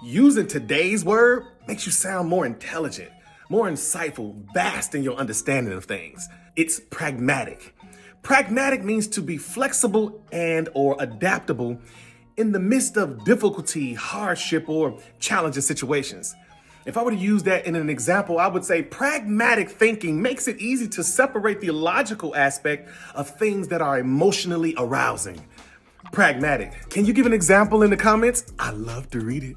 Using today's word makes you sound more intelligent, more insightful, vast in your understanding of things. It's pragmatic. Pragmatic means to be flexible and or adaptable in the midst of difficulty, hardship, or challenging situations. If I were to use that in an example, I would say pragmatic thinking makes it easy to separate the logical aspect of things that are emotionally arousing. Pragmatic. Can you give an example in the comments? I love to read it.